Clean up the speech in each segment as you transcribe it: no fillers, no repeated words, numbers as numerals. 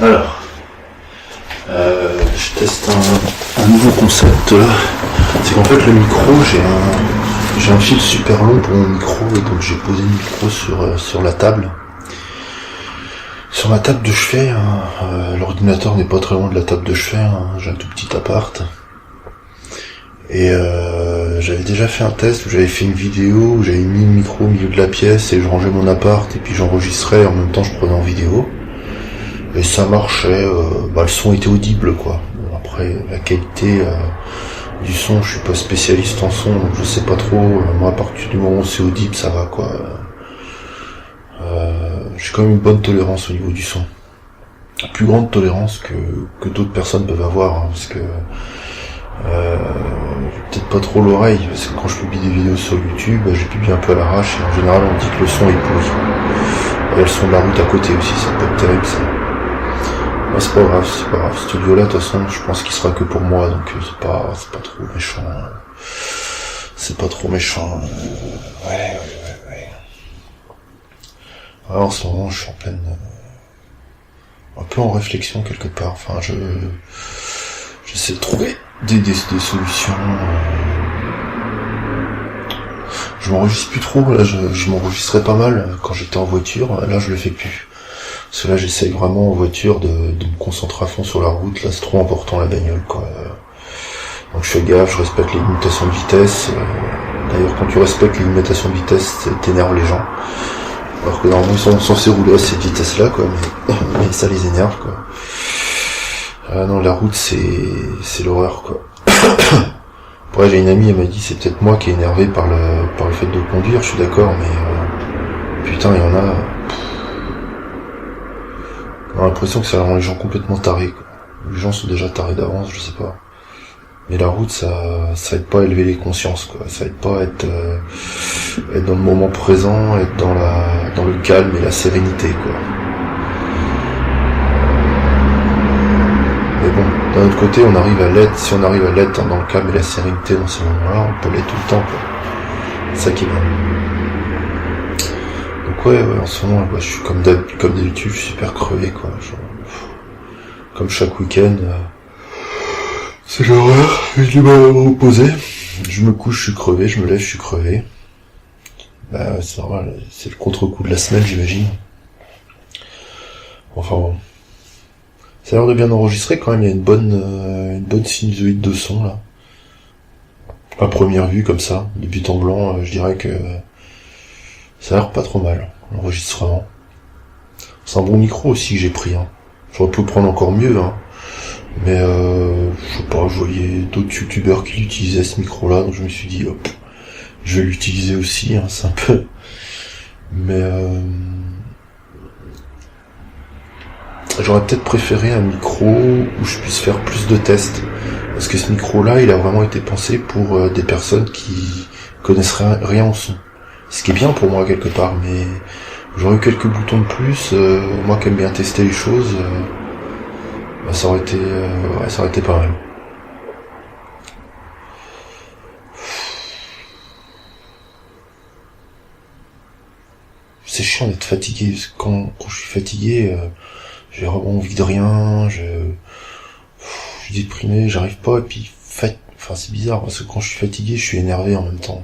Alors, je teste un nouveau concept là. C'est qu'en fait le micro, j'ai un fil super long pour mon micro et donc j'ai posé le micro sur la table. Sur ma table de chevet, l'ordinateur n'est pas très loin de la table de chevet, j'ai un tout petit appart. Et j'avais déjà fait un test où j'avais fait une vidéo où j'avais mis le micro au milieu de la pièce et je rangeais mon appart et puis j'enregistrais, en même temps je prenais en vidéo. Et ça marchait, le son était audible quoi. Après la qualité du son, je suis pas spécialiste en son, donc je sais pas trop. Moi à partir du moment où c'est audible, ça va quoi. J'ai quand même une bonne tolérance au niveau du son. Plus grande tolérance que d'autres personnes peuvent avoir, parce que j'ai peut-être pas trop l'oreille, parce que quand je publie des vidéos sur YouTube, j'ai publié un peu à l'arrache, et en général on me dit que le son est pourri. Il y a le son de la route à côté aussi, ça peut être terrible ça. Mais c'est pas grave. Ce audio là, de toute façon, je pense qu'il sera que pour moi, donc c'est pas trop méchant. C'est pas trop méchant. Ouais. Alors, en ce moment, je suis en pleine... un peu en réflexion quelque part. Enfin, j'essaie de trouver des solutions. Je m'enregistre plus trop. Là, je m'enregistrais pas mal quand j'étais en voiture. Là, je le fais plus. Parce que là, j'essaye vraiment en voiture de me concentrer à fond sur la route. Là, c'est trop important la bagnole, quoi. Donc, je fais gaffe, je respecte les limitations de vitesse. D'ailleurs, quand tu respectes les limitations de vitesse, t'énerves les gens. Alors que normalement, ils sont censés rouler à cette vitesse-là, quoi. Mais ça les énerve, quoi. Non, la route, c'est l'horreur, quoi. Après, j'ai une amie, elle m'a dit, c'est peut-être moi qui est énervé par le fait de conduire. Je suis d'accord, mais putain, il y en a. On a l'impression que ça rend les gens complètement tarés, quoi. Les gens sont déjà tarés d'avance, je sais pas. Mais la route, ça aide pas à élever les consciences, quoi. Ça aide pas à être dans le moment présent, être dans le calme et la sérénité, quoi. Mais bon, d'un autre côté, on arrive à l'être, si on arrive à l'être dans le calme et la sérénité dans ces moments-là, on peut l'être tout le temps, quoi. C'est ça qui est bien. Donc ouais, en ce moment, je suis comme d'habitude, je suis super crevé, quoi. Comme chaque week-end, c'est l'horreur, j'ai du mal à me reposer. Je me couche, je suis crevé, je me lève, je suis crevé. C'est normal, c'est le contre-coup de la semaine, j'imagine. Enfin bon. Ça a l'air de bien enregistrer quand même, il y a une bonne sinusoïde de son, là. À première vue, comme ça, de but en blanc, je dirais que ça a l'air pas trop mal, l'enregistrement. C'est un bon micro aussi que j'ai pris, J'aurais pu prendre encore mieux, Mais je sais pas, je voyais d'autres youtubeurs qui l'utilisaient ce micro-là, donc je me suis dit, hop, je vais l'utiliser aussi, c'est un peu... Mais j'aurais peut-être préféré un micro où je puisse faire plus de tests. Parce que ce micro-là, il a vraiment été pensé pour des personnes qui connaissent rien au son. Ce qui est bien pour moi quelque part, mais j'aurais eu quelques boutons de plus, moi qui aime bien tester les choses... ça aurait été pas mal. C'est chiant d'être fatigué, parce que quand je suis fatigué, j'ai vraiment envie de rien, je suis déprimé, j'arrive pas, et puis c'est bizarre, parce que quand je suis fatigué, je suis énervé en même temps.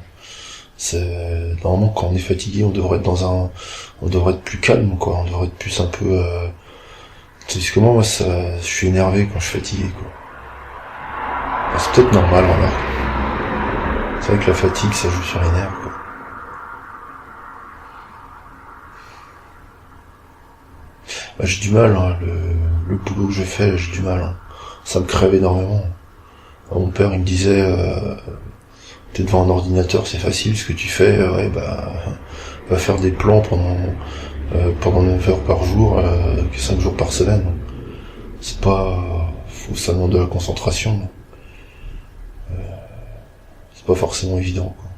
Normalement, quand on est fatigué, on devrait être plus calme, quoi, on devrait être plus un peu... Parce que moi, je suis énervé quand je suis fatigué, quoi. C'est peut-être normal, remarque. C'est vrai que la fatigue, ça joue sur les nerfs, quoi. J'ai du mal, le boulot que je fais, j'ai du mal. Ça me crève énormément. Mon père, il me disait, t'es devant un ordinateur, c'est facile, ce que tu fais, va faire des plans pendant 9 heures par jour, 5 jours par semaine. C'est pas... ça demande de la concentration. C'est pas forcément évident, quoi.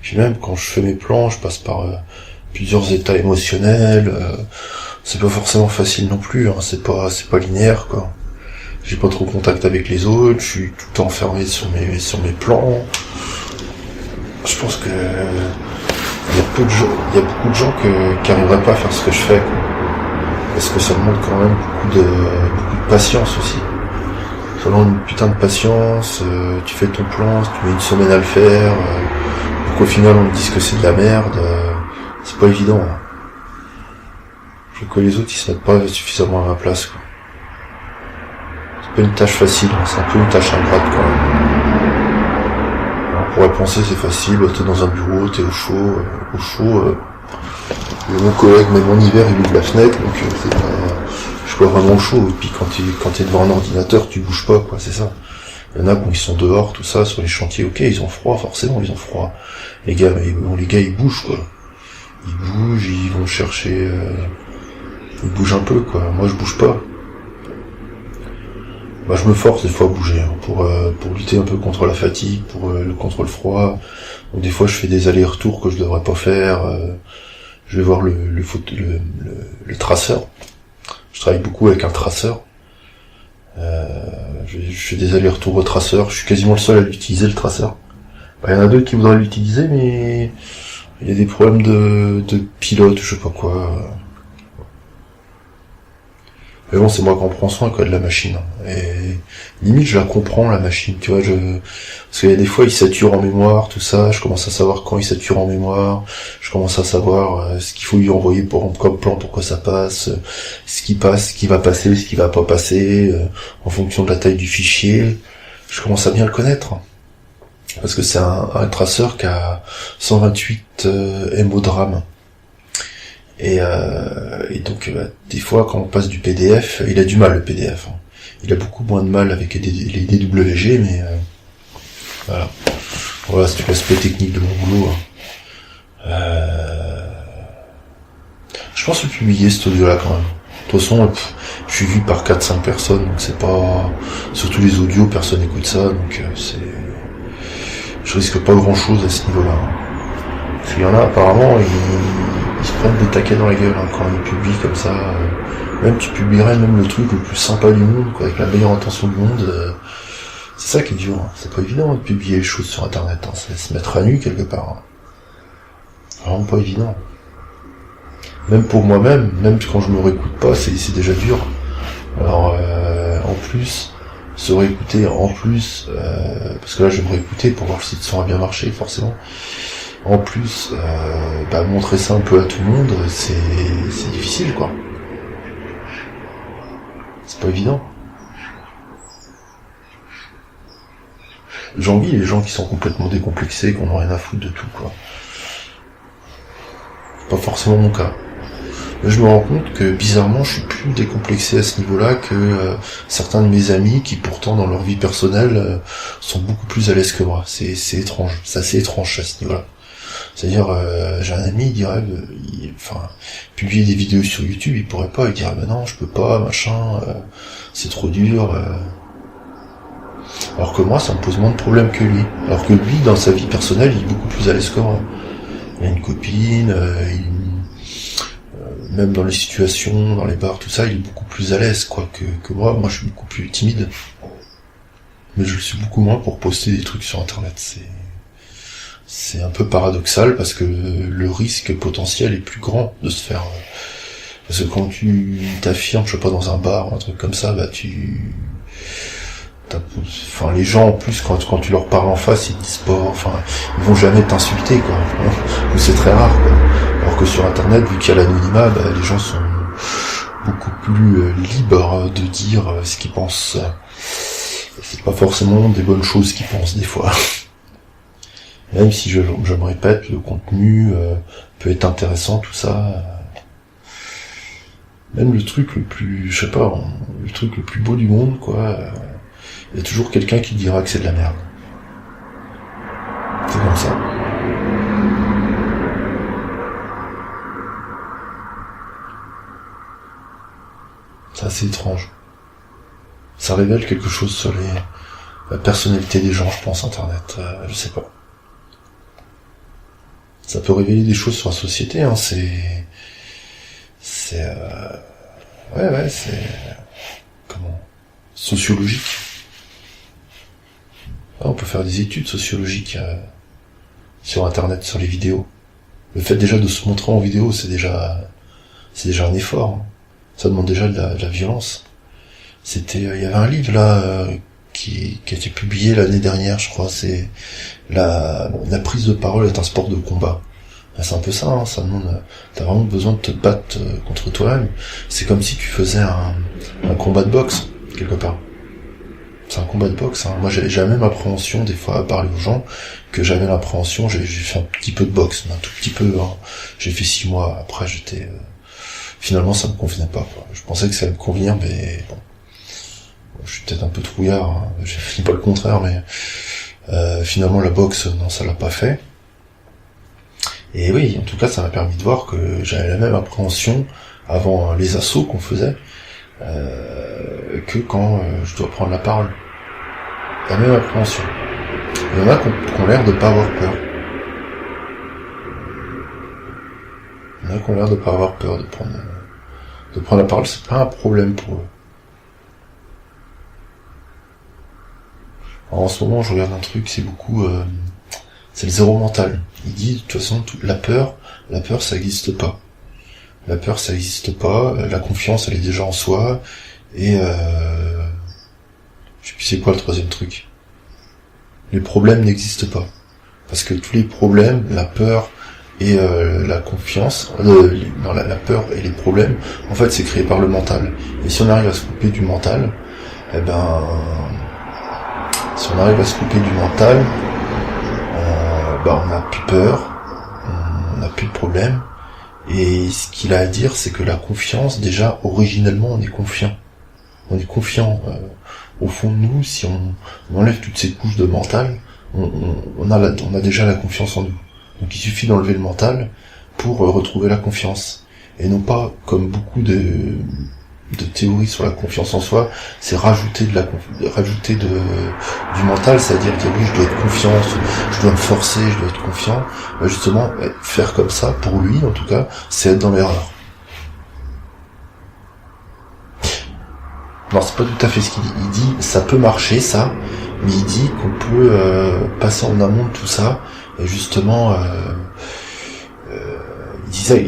Puis même quand je fais mes plans, je passe par plusieurs états émotionnels. C'est pas forcément facile non plus, c'est pas linéaire, quoi. J'ai pas trop contact avec les autres, je suis tout le temps enfermé sur mes plans. Je pense que il y a beaucoup de gens qui arriveraient pas à faire ce que je fais, quoi. parce que ça demande quand même beaucoup de patience aussi. Ça demande une putain de patience, tu fais ton plan, tu mets une semaine à le faire, pour qu'au final on te dise que c'est de la merde, c'est pas évident. Hein. Je veux que les autres ils se mettent pas suffisamment à ma place, quoi. C'est pas une tâche facile, hein, c'est un peu une tâche ingrate quand même. Alors, on pourrait penser c'est facile, t'es dans un bureau, t'es au chaud, mon collègue, même en hiver, il ouvre la fenêtre, donc c'est pas, je suis pas vraiment chaud. Et puis quand t'es devant un ordinateur, tu bouges pas, quoi, c'est ça. Il y en a quand ils sont dehors, tout ça, sur les chantiers, ok, ils ont froid, forcément, ils ont froid. Les gars, ils bougent, quoi. Ils bougent, ils vont chercher, ils bougent un peu, quoi. Moi, je bouge pas. Bah, je me force des fois à bouger, hein, pour lutter un peu contre la fatigue, contre le froid. Donc, des fois, je fais des allers-retours que je devrais pas faire. Je vais voir le traceur. Je travaille beaucoup avec un traceur. Je fais des allers-retours au traceur. Je suis quasiment le seul à l'utiliser, le traceur. Bah, il y en a d'autres qui voudraient l'utiliser, mais il y a des problèmes de pilote, je sais pas quoi. Mais bon, c'est moi qui en prends soin, quoi, de la machine. Et limite, je la comprends, la machine, tu vois, parce qu'il y a des fois, il sature en mémoire, tout ça, je commence à savoir quand il sature en mémoire, je commence à savoir ce qu'il faut lui envoyer comme plan pour que ça passe, ce qui passe, ce qui va passer, ce qui va pas passer, en fonction de la taille du fichier. Je commence à bien le connaître. Parce que c'est un traceur qui a 128 MO de RAM. Et donc des fois quand on passe du PDF, il a du mal le PDF. Hein. Il a beaucoup moins de mal avec les DWG, mais voilà, c'est l'aspect technique de mon boulot. Hein. Je pense le publier cet audio-là quand même. De toute façon, je suis vu par 4-5 personnes, donc c'est pas... Surtout les audios, personne n'écoute ça, donc je risque pas grand-chose à ce niveau-là. Hein. Parce qu'il y en a apparemment, ils se prennent des taquets dans la gueule hein, quand ils publient comme ça. Même tu publierais même le truc le plus sympa du monde, quoi, avec la meilleure intention du monde. C'est ça qui est dur. Hein. C'est pas évident de publier les choses sur Internet. Hein. C'est se mettre à nu quelque part. Hein. Vraiment pas évident. Même pour moi-même, même quand je me réécoute pas, c'est déjà dur. Alors en plus, se réécouter en plus, parce que là je vais me réécouter pour voir si le son a bien marché, forcément. En plus, montrer ça un peu à tout le monde, c'est difficile, quoi. C'est pas évident. J'envie les gens qui sont complètement décomplexés, qui n'ont rien à foutre de tout, quoi. C'est pas forcément mon cas. Mais je me rends compte que, bizarrement, je suis plus décomplexé à ce niveau-là que certains de mes amis qui, pourtant, dans leur vie personnelle, sont beaucoup plus à l'aise que moi. C'est étrange. C'est assez étrange à ce niveau-là. C'est-à-dire, j'ai un ami, il dirait, publier des vidéos sur YouTube, il pourrait pas, il dirait, non, je peux pas, machin, c'est trop dur. Alors que moi, ça me pose moins de problèmes que lui. Alors que lui, dans sa vie personnelle, il est beaucoup plus à l'aise que moi. Il a une copine, même dans les situations, dans les bars, tout ça, il est beaucoup plus à l'aise, quoi, que moi. Moi, je suis beaucoup plus timide. Mais je le suis beaucoup moins pour poster des trucs sur Internet, c'est un peu paradoxal parce que le risque potentiel est plus grand de se faire... Parce que quand tu t'affirmes, je sais pas, dans un bar ou un truc comme ça, les gens en plus quand tu leur parles en face, ils disent pas, ils vont jamais t'insulter, quoi. C'est très rare, quoi. Alors que sur Internet, vu qu'il y a l'anonymat, les gens sont beaucoup plus libres de dire ce qu'ils pensent. C'est pas forcément des bonnes choses qu'ils pensent des fois. Même si je me répète, le contenu peut être intéressant, tout ça. Même le truc le plus, je sais pas, le truc le plus beau du monde, quoi. Il y a toujours quelqu'un qui dira que c'est de la merde. C'est comme ça. C'est assez étrange. Ça révèle quelque chose sur la personnalité des gens, je pense, Internet. Je sais pas. Ça peut révéler des choses sur la société, hein, c'est sociologique. On peut faire des études sociologiques sur Internet, sur les vidéos. Le fait déjà de se montrer en vidéo, c'est déjà un effort. Hein. Ça demande déjà de la violence. Il y avait un livre là qui a été publié l'année dernière, je crois. C'est la prise de parole est un sport de combat. C'est un peu ça, hein, ça demande. T'as vraiment besoin de te battre contre toi-même. C'est comme si tu faisais un combat de boxe quelque part. C'est un combat de boxe. Hein. Moi, j'ai la même appréhension des fois à parler aux gens que j'avais l'appréhension. J'ai fait un petit peu de boxe, mais un tout petit peu. Hein. J'ai fait 6 mois. Après, finalement, ça me convenait pas. Quoi. Je pensais que ça allait me convenir, mais bon. Je suis peut-être un peu trouillard. Hein. J'ai fini pas le contraire, mais finalement, la boxe, non, ça l'a pas fait. Et oui, en tout cas, ça m'a permis de voir que j'avais la même appréhension avant les assauts qu'on faisait. Que quand je dois prendre la parole. La même appréhension. Il y en a qui ont l'air de pas avoir peur. Il y en a qui ont l'air de pas avoir peur de prendre la parole, c'est pas un problème pour eux. Alors, en ce moment, je regarde un truc, c'est beaucoup... c'est le zéro mental. Il dit, de toute façon, la peur, ça n'existe pas. La peur, ça n'existe pas. La confiance, elle est déjà en soi. Et je sais plus c'est quoi le troisième truc. Les problèmes n'existent pas. Parce que tous les problèmes, la peur et la confiance, la peur et les problèmes, en fait, c'est créé par le mental. Et si on arrive à se couper du mental, on n'a plus peur, on n'a plus de problème. Et ce qu'il a à dire, c'est que la confiance, déjà, originellement, on est confiant. On est confiant. Au fond de nous, si on enlève toutes ces couches de mental, on a déjà la confiance en nous. Donc il suffit d'enlever le mental pour retrouver la confiance. Et non pas, comme beaucoup de théories sur la confiance en soi, c'est rajouter du mental, c'est-à-dire dire oui, je dois être confiant, je dois me forcer, je dois être confiant. Justement, faire comme ça, pour lui en tout cas, c'est être dans l'erreur. Non, c'est pas tout à fait ce qu'il dit. Il dit, ça peut marcher, ça, mais il dit qu'on peut passer en amont de tout ça, et justement, il disait,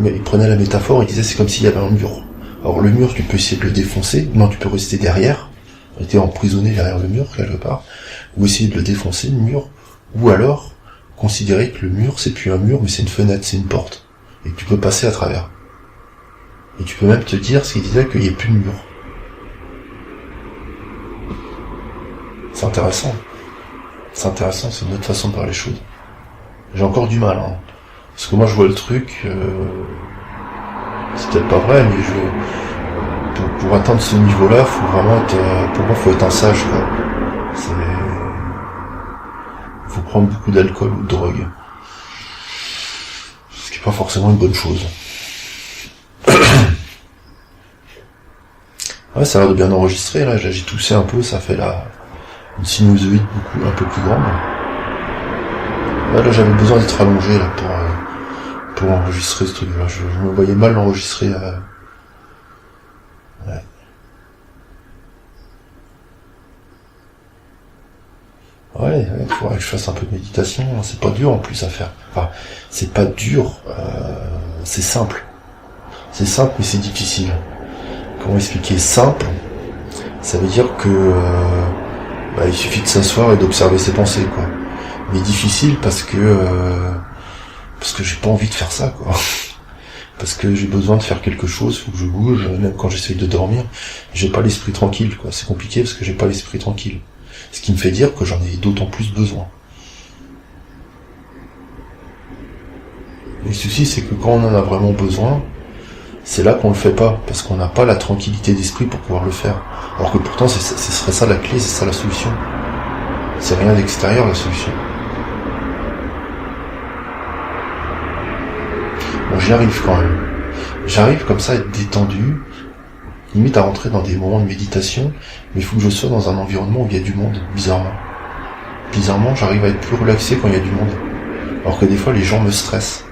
il prenait la métaphore, il disait, c'est comme s'il y avait un mur. Alors le mur, tu peux essayer de le défoncer, non, tu peux rester derrière, rester emprisonné derrière le mur, quelque part, ou essayer de le défoncer, le mur, ou alors considérer que le mur, c'est plus un mur, mais c'est une fenêtre, c'est une porte, et que tu peux passer à travers. Et tu peux même te dire, ce qu'il disait, qu'il n'y ait plus de mur. C'est intéressant. C'est intéressant, c'est une autre façon de voir les choses. J'ai encore du mal, hein. Parce que moi je vois le truc, c'est peut-être pas vrai, mais pour atteindre ce niveau-là, faut vraiment faut être un sage, quoi. Faut prendre beaucoup d'alcool ou de drogue. Ce qui est pas forcément une bonne chose. Ouais, ça a l'air de bien enregistrer, là, j'ai toussé un peu, ça fait une sinusoïde un peu plus grande. Là, j'avais besoin d'être allongé, là, pour enregistrer ce truc-là. Je me voyais mal l'enregistrer. Ouais. Ouais, faudrait que je fasse un peu de méditation. C'est pas dur en plus à faire. Enfin, c'est pas dur, c'est simple. C'est simple, mais c'est difficile. Comment expliquer simple? Ça veut dire que il suffit de s'asseoir et d'observer ses pensées, quoi. Mais difficile parce que j'ai pas envie de faire ça, quoi. Parce que j'ai besoin de faire quelque chose, faut que je bouge, même quand j'essaye de dormir, j'ai pas l'esprit tranquille, quoi. C'est compliqué parce que j'ai pas l'esprit tranquille. Ce qui me fait dire que j'en ai d'autant plus besoin. Le souci, c'est que quand on en a vraiment besoin, c'est là qu'on le fait pas, parce qu'on n'a pas la tranquillité d'esprit pour pouvoir le faire. Alors que pourtant, ce serait ça la clé, c'est ça la solution. C'est rien d'extérieur, la solution. Bon, j'y arrive quand même. J'arrive comme ça à être détendu, limite à rentrer dans des moments de méditation, mais il faut que je sois dans un environnement où il y a du monde, bizarrement. Bizarrement, j'arrive à être plus relaxé quand il y a du monde. Alors que des fois, les gens me stressent.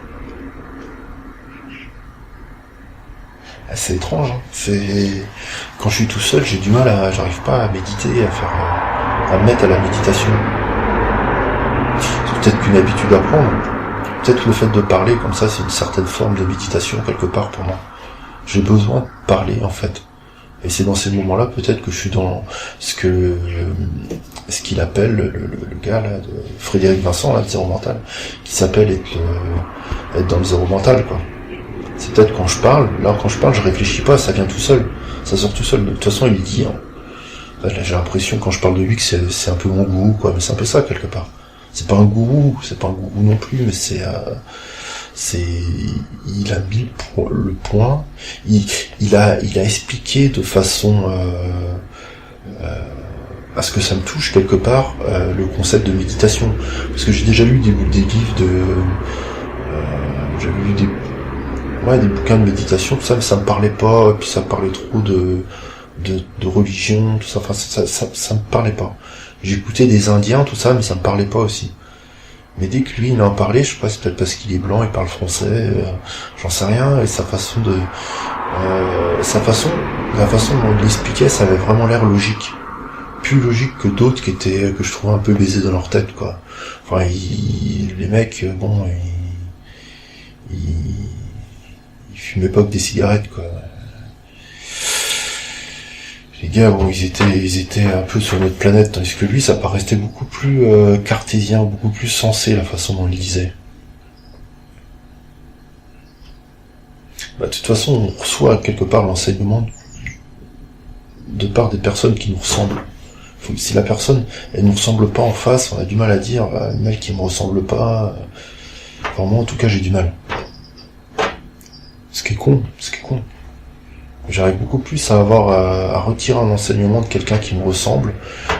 C'est étrange, hein. Quand je suis tout seul, j'ai du mal j'arrive pas à méditer, à me mettre à la méditation. C'est peut-être qu'une habitude à prendre. Peut-être le fait de parler comme ça, c'est une certaine forme de méditation quelque part pour moi. j'ai besoin de parler, en fait. Et c'est dans ces moments-là, peut-être, que je suis dans ce qu'il appelle, le gars, là, de Frédéric Vincent, là, de Zéro Mental, qui s'appelle être dans le zéro mental, quoi. C'est peut-être quand je parle, je réfléchis pas, ça vient tout seul. Ça sort tout seul. De toute façon, il est dit, hein. Là, j'ai l'impression, quand je parle de lui, que c'est un peu mon gourou, quoi. Mais c'est un peu ça, quelque part. C'est pas un gourou non plus, mais il a mis le point, il a expliqué de façon, à ce que ça me touche, quelque part, le concept de méditation. Parce que j'ai déjà lu des livres j'avais lu des bouquins de méditation, tout ça, mais ça me parlait pas, et puis ça parlait trop de religion, tout ça, enfin, ça me parlait pas. J'écoutais des Indiens, tout ça, mais ça me parlait pas aussi. Mais dès que lui, il en parlait, je sais pas, c'est peut-être parce qu'il est blanc, il parle français, j'en sais rien, et la façon dont il l'expliquait, ça avait vraiment l'air logique. Plus logique que d'autres que je trouvais un peu baisés dans leur tête, quoi. Enfin, les mecs, bon, ils fumaient pas que des cigarettes, quoi. Les gars, bon, ils étaient un peu sur notre planète, tandis que lui, ça paraissait beaucoup plus cartésien, beaucoup plus sensé, la façon dont il disait. Bah, de toute façon, on reçoit quelque part l'enseignement de part des personnes qui nous ressemblent. Si la personne, elle nous ressemble pas en face, on a du mal à dire, un mec qui me ressemble pas. Enfin, moi, en tout cas, j'ai du mal. Ce qui est con. J'arrive beaucoup plus à retirer un enseignement de quelqu'un qui me ressemble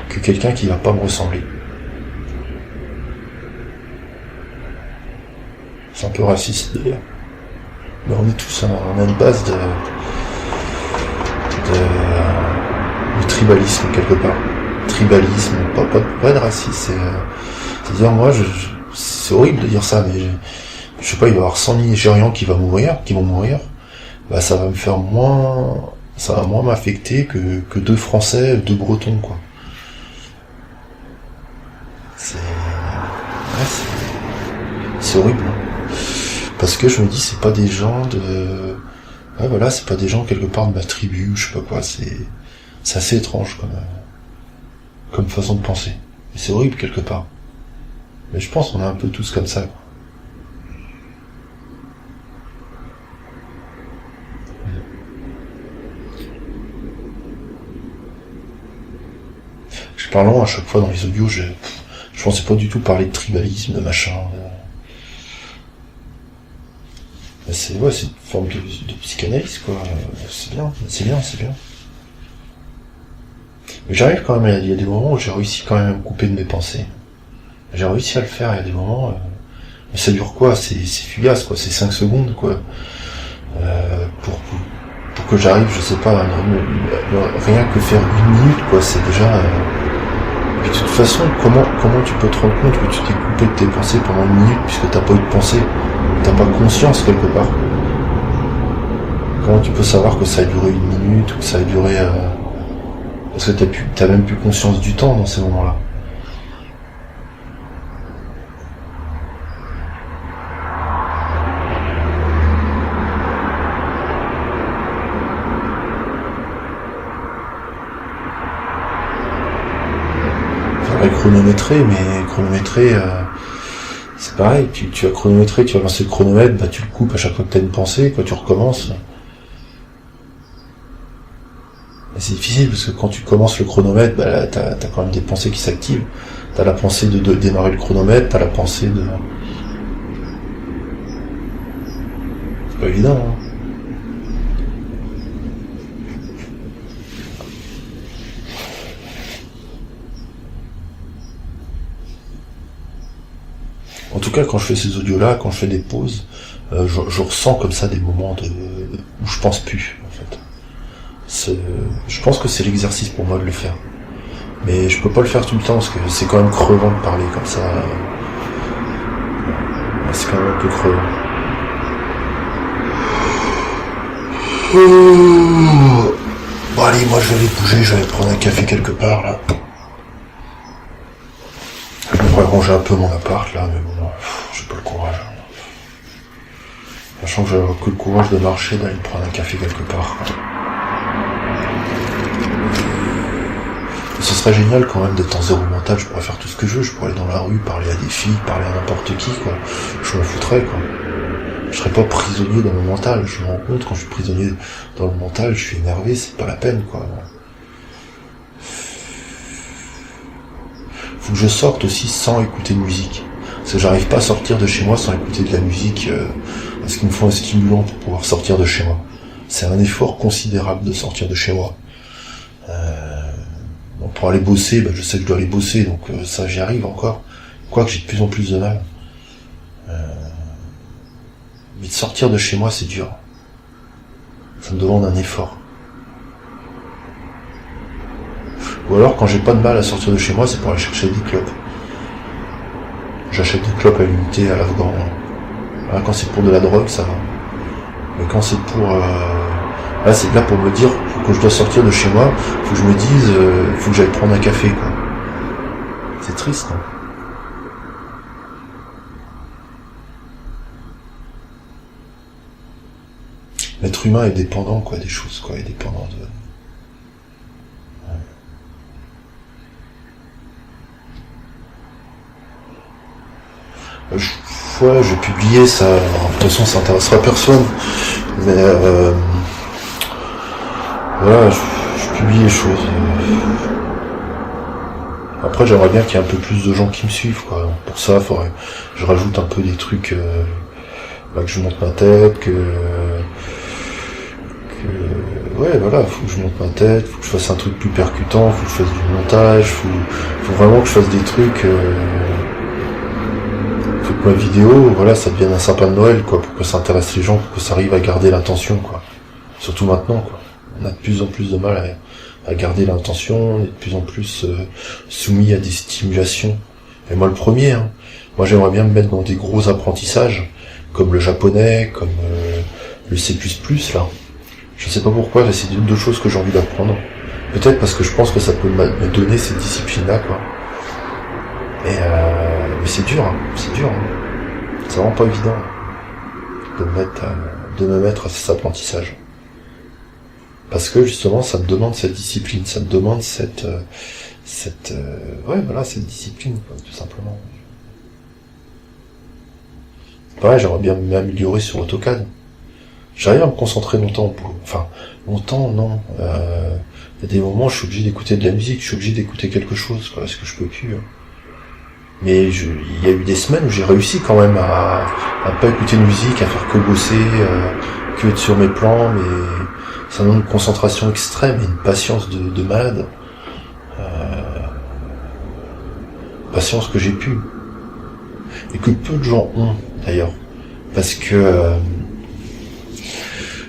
que quelqu'un qui va pas me ressembler. C'est un peu raciste d'ailleurs. Mais on est tous, on a une base de tribalisme quelque part. Tribalisme, pas de racisme. C'est-à-dire moi, c'est horrible de dire ça, mais je sais pas, il va y avoir 100 Nigérians qui vont mourir. Bah ça va moins m'affecter que 2 Français, 2 Bretons, quoi. C'est horrible, hein. Parce que je me dis, c'est pas des gens c'est pas des gens quelque part de ma tribu, ou je sais pas quoi, c'est assez étrange comme façon de penser. Et c'est horrible quelque part. Mais je pense qu'on est un peu tous comme ça, quoi. Parlons à chaque fois dans les audios, je pensais pas du tout parler de tribalisme, de machin. C'est une forme de psychanalyse, quoi. C'est bien. Mais j'arrive quand même, il y a des moments où j'ai réussi quand même à me couper de mes pensées. J'ai réussi à le faire, il y a des moments, mais ça dure quoi, c'est fugace, quoi, c'est 5 secondes, quoi. Pour que j'arrive, je sais pas, rien que faire 1 minute, quoi, c'est déjà... Et de toute façon, comment tu peux te rendre compte que tu t'es coupé de tes pensées pendant 1 minute puisque t'as pas eu de pensée, t'as pas conscience quelque part. Comment tu peux savoir que ça a duré 1 minute ou que ça a duré... Parce que t'as même plus conscience du temps dans ces moments-là. Chronométrer, c'est pareil, tu as chronométré, tu vas lancer le chronomètre, bah tu le coupes à chaque fois que tu as une pensée, quand tu recommences. Et c'est difficile parce que quand tu commences le chronomètre, bah là, t'as quand même des pensées qui s'activent. T'as la pensée de démarrer le chronomètre, t'as la pensée de... C'est pas évident, hein. En tout cas, quand je fais ces audios-là, quand je fais des pauses, je ressens comme ça des moments où je pense plus, en fait. Je pense que c'est l'exercice pour moi de le faire. Mais je peux pas le faire tout le temps, parce que c'est quand même crevant de parler comme ça. C'est quand même un peu crevant. Bon allez, moi je vais aller bouger, je vais aller prendre un café quelque part, là. Je devrais ranger un peu mon appart, là, mais bon, j'ai pas le courage. sachant que j'aurais que le courage de marcher, d'aller prendre un café quelque part. Et ce serait génial quand même d'être en zéro mental, je pourrais faire tout ce que je veux, je pourrais aller dans la rue, parler à des filles, parler à n'importe qui, quoi. Je m'en foutrais, quoi. Je serais pas prisonnier dans mon mental, je me rends compte, quand je suis prisonnier dans le mental, je suis énervé, c'est pas la peine, quoi. Faut que je sorte aussi sans écouter de musique. Parce que j'arrive pas à sortir de chez moi sans écouter de la musique, parce qu'il me faut un stimulant pour pouvoir sortir de chez moi. C'est un effort considérable de sortir de chez moi. Bon, pour aller bosser, je sais que je dois aller bosser, donc ça j'y arrive encore. Quoique j'ai de plus en plus de mal. Mais de sortir de chez moi, c'est dur. Ça me demande un effort. Ou alors, quand j'ai pas de mal à sortir de chez moi, c'est pour aller chercher des clopes. J'achète des clopes à l'unité, à l'afghan. Voilà, quand c'est pour de la drogue, ça va. Mais quand c'est pour... Là, c'est là pour me dire, faut que je dois sortir de chez moi, faut que je me dise, faut que j'aille prendre un café, quoi. C'est triste, non ? L'être humain est dépendant, quoi, des choses, quoi, est dépendant de... J'ai publié ça, de toute façon ça intéressera personne, mais voilà, je publie les choses. Après j'aimerais bien qu'il y ait un peu plus de gens qui me suivent, quoi. Pour ça, je rajoute un peu des trucs, que je monte ma tête, ouais, voilà, faut que je monte ma tête, faut que je fasse un truc plus percutant, faut que je fasse du montage, faut vraiment que je fasse des trucs, faut que ma vidéo, voilà, ça devienne un sapin de Noël, quoi, pour que ça intéresse les gens, pour que ça arrive à garder l'attention, quoi. Surtout maintenant, quoi. On a de plus en plus de mal à garder l'intention, on est de plus en plus soumis à des stimulations. Et moi le premier, hein. Moi j'aimerais bien me mettre dans des gros apprentissages, comme le japonais, comme le C++, là. Je sais pas pourquoi, c'est une des choses que j'ai envie d'apprendre. Peut-être parce que je pense que ça peut me donner cette discipline-là, quoi. Mais c'est dur, hein. C'est dur, hein. C'est vraiment pas évident de me mettre à cet apprentissage. Parce que justement, ça me demande cette discipline, ça me demande cette discipline, quoi, tout simplement. Pareil, j'aimerais bien m'améliorer sur AutoCAD. J'arrive à me concentrer longtemps au boulot. Enfin, longtemps, non. Il y a des moments où je suis obligé d'écouter de la musique, je suis obligé d'écouter quelque chose, quoi, parce que je peux plus. Hein. Mais il y a eu des semaines où j'ai réussi quand même à pas écouter de musique, à faire que bosser, que être sur mes plans, mais ça demande une concentration extrême et une patience de malade. Patience que j'ai pu. Et que peu de gens ont, d'ailleurs. Parce que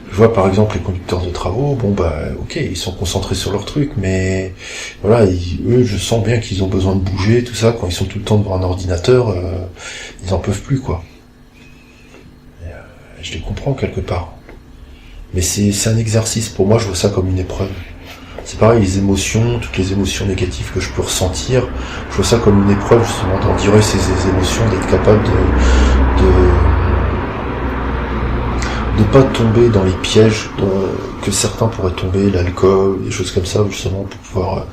je vois par exemple les conducteurs de travaux, ok, ils sont concentrés sur leur truc, mais voilà, eux, je sens bien qu'ils ont besoin de bouger, tout ça, quand ils sont tout le temps devant un ordinateur, ils en peuvent plus, quoi. Et, je les comprends quelque part. Mais c'est un exercice, pour moi je vois ça comme une épreuve. C'est pareil, les émotions, toutes les émotions négatives que je peux ressentir, je vois ça comme une épreuve justement d'endurer ces émotions, d'être capable de pas tomber dans les pièges que certains pourraient tomber, l'alcool, des choses comme ça, justement pour pouvoir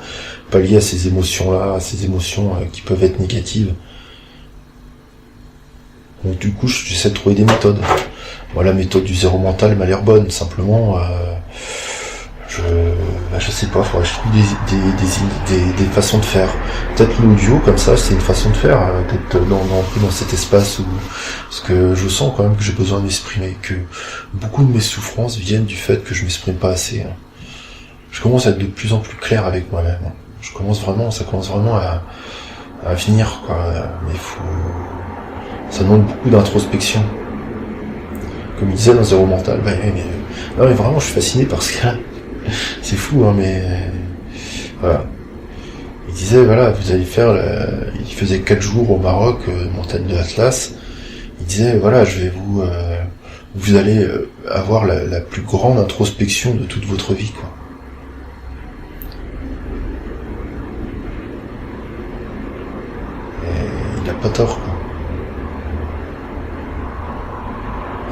pallier à ces émotions-là, à ces émotions qui peuvent être négatives. Donc du coup, j'essaie de trouver des méthodes. Moi, la méthode du zéro mental m'a l'air bonne, simplement, je sais pas, faudrait que je trouve des façons de faire. Peut-être l'audio, comme ça, c'est une façon de faire, peut-être dans cet espace où, parce que je sens quand même que j'ai besoin de m'exprimer, que beaucoup de mes souffrances viennent du fait que je m'exprime pas assez. Hein. Je commence à être de plus en plus clair avec moi-même. Hein. Ça commence vraiment à venir, quoi. Mais ça demande beaucoup d'introspection. Comme il disait dans Zéro Mental, non mais vraiment je suis fasciné par ce cas. C'est fou, hein, mais voilà. Il disait, voilà, vous allez faire, il faisait 4 jours au Maroc, montagne de l'Atlas. Il disait, voilà, vous allez avoir la plus grande introspection de toute votre vie, quoi. Et il a pas tort, quoi.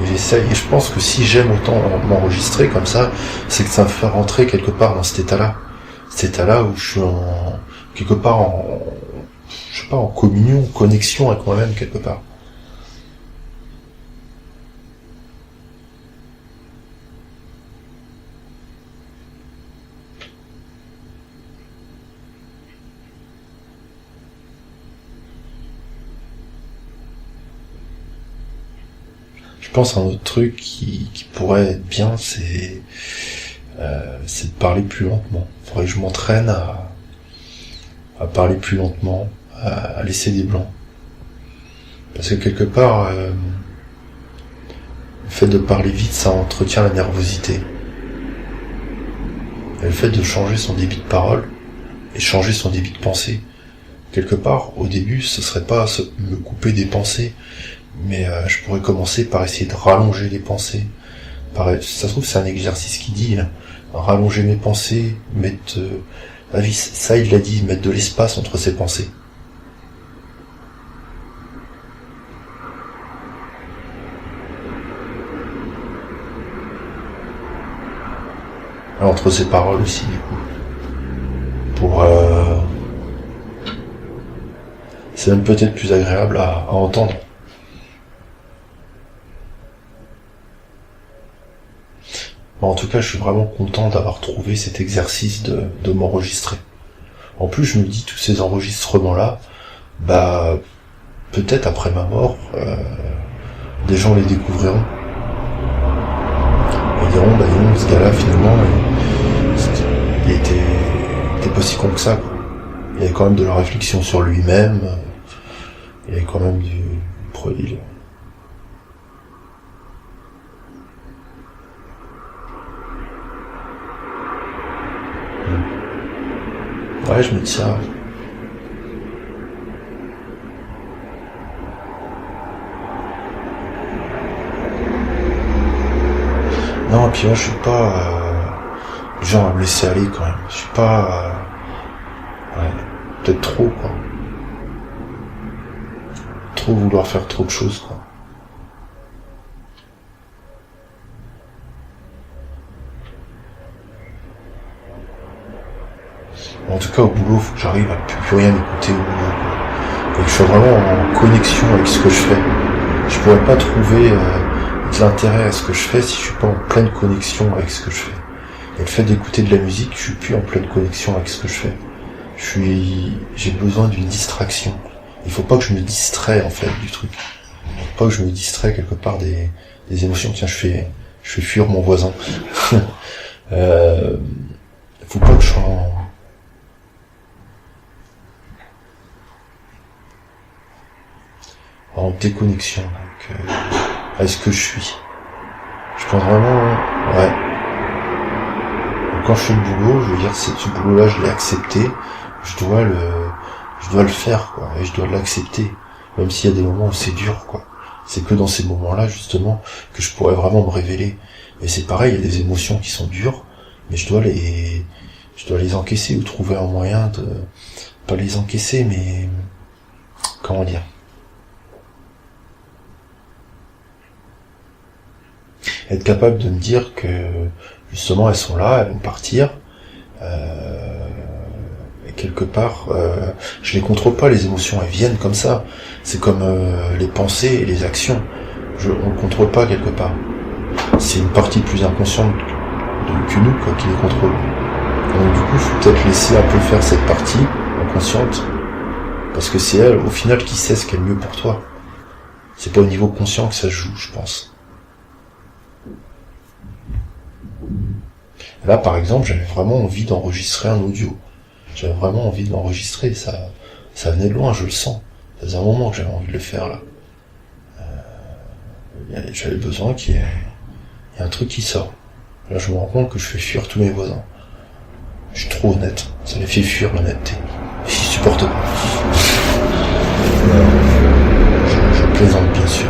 Et j'essaye, et je pense que si j'aime autant m'enregistrer comme ça, c'est que ça me fait rentrer quelque part dans cet état-là. Cet état-là où je suis quelque part je sais pas, en communion, en connexion avec moi-même quelque part. Je pense à un autre truc qui pourrait être bien, c'est de parler plus lentement. Il faudrait que je m'entraîne à parler plus lentement, à laisser des blancs. Parce que quelque part, le fait de parler vite, ça entretient la nervosité. Et le fait de changer son débit de parole et changer son débit de pensée, quelque part, au début, ce serait pas me couper des pensées, mais je pourrais commencer par essayer de rallonger les pensées. Ça se trouve, c'est un exercice qui dit, hein, rallonger mes pensées, mettre... ça, il l'a dit, mettre de l'espace entre ses pensées. Entre ses paroles aussi, du coup. C'est même peut-être plus agréable à entendre. En tout cas, je suis vraiment content d'avoir trouvé cet exercice de m'enregistrer. En plus, je me dis, tous ces enregistrements-là, peut-être après ma mort, des gens les découvriront. Ils diront, ce gars-là, finalement, il était pas si con que ça, quoi. Il y avait quand même de la réflexion sur lui-même, il y avait quand même du produit. Ouais, je me dis ça. Non, puis moi, je suis pas du genre à me laisser aller quand même. Je suis pas... ouais, peut-être trop, quoi. Trop vouloir faire trop de choses, quoi. En tout cas, au boulot, faut que j'arrive à plus rien écouter au boulot, quoi. Et que je sois vraiment en connexion avec ce que je fais. Je pourrais pas trouver de l'intérêt à ce que je fais si je suis pas en pleine connexion avec ce que je fais. Et le fait d'écouter de la musique, je suis plus en pleine connexion avec ce que je fais. J'ai besoin d'une distraction. Il faut pas que je me distrais, en fait, du truc. Il faut pas que je me distrais quelque part des émotions. Tiens, je fais fuir mon voisin. Faut pas que je sois en déconnexion avec ce que je suis. Je pense vraiment, ouais. Donc, quand je fais le boulot, je veux dire, ce boulot-là, je l'ai accepté, je dois le faire, quoi, et je dois l'accepter, même s'il y a des moments où c'est dur, quoi. C'est que dans ces moments-là, justement, que je pourrais vraiment me révéler. Et c'est pareil, il y a des émotions qui sont dures, mais je dois les encaisser ou trouver un moyen de pas les encaisser, mais comment dire? Être capable de me dire que justement elles sont là, elles vont partir, et quelque part je les contrôle pas, les émotions, elles viennent comme ça. C'est comme les pensées et les actions, on le contrôle pas quelque part. C'est une partie plus inconsciente que nous, quoi, qui les contrôle. Donc du coup, il faut peut-être laisser un peu faire cette partie inconsciente, parce que c'est elle, au final, qui sait ce qui est le mieux pour toi. C'est pas au niveau conscient que ça se joue, je pense. Là, par exemple, j'avais vraiment envie d'enregistrer un audio. J'avais vraiment envie de l'enregistrer. Ça venait de loin, je le sens. Ça faisait un moment que j'avais envie de le faire, là. J'avais besoin qu'il y ait un truc qui sort. Là, je me rends compte que je fais fuir tous mes voisins. Je suis trop honnête. Ça les fait fuir, l'honnêteté. Ils supportent pas. Je plaisante, bien sûr.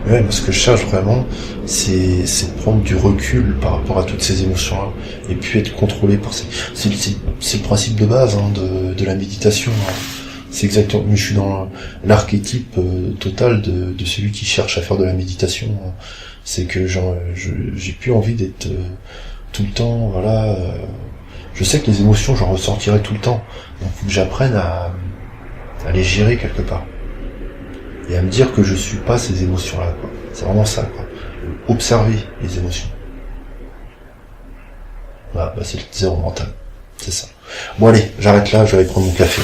Ouais, moi, ce que je cherche vraiment, c'est prendre du recul par rapport à toutes ces émotions-là, et puis être contrôlé par c'est le principe de base de la méditation. Hein. C'est exactement, je suis dans l'archétype total de celui qui cherche à faire de la méditation. Hein. C'est que j'ai plus envie d'être tout le temps, voilà. Je sais que les émotions, j'en ressentirai tout le temps, donc faut que j'apprenne à les gérer quelque part. Et à me dire que je suis pas ces émotions-là, quoi. C'est vraiment ça, quoi. Observer les émotions. Voilà, c'est le zéro mental. C'est ça. Bon allez, j'arrête là, je vais aller prendre mon café.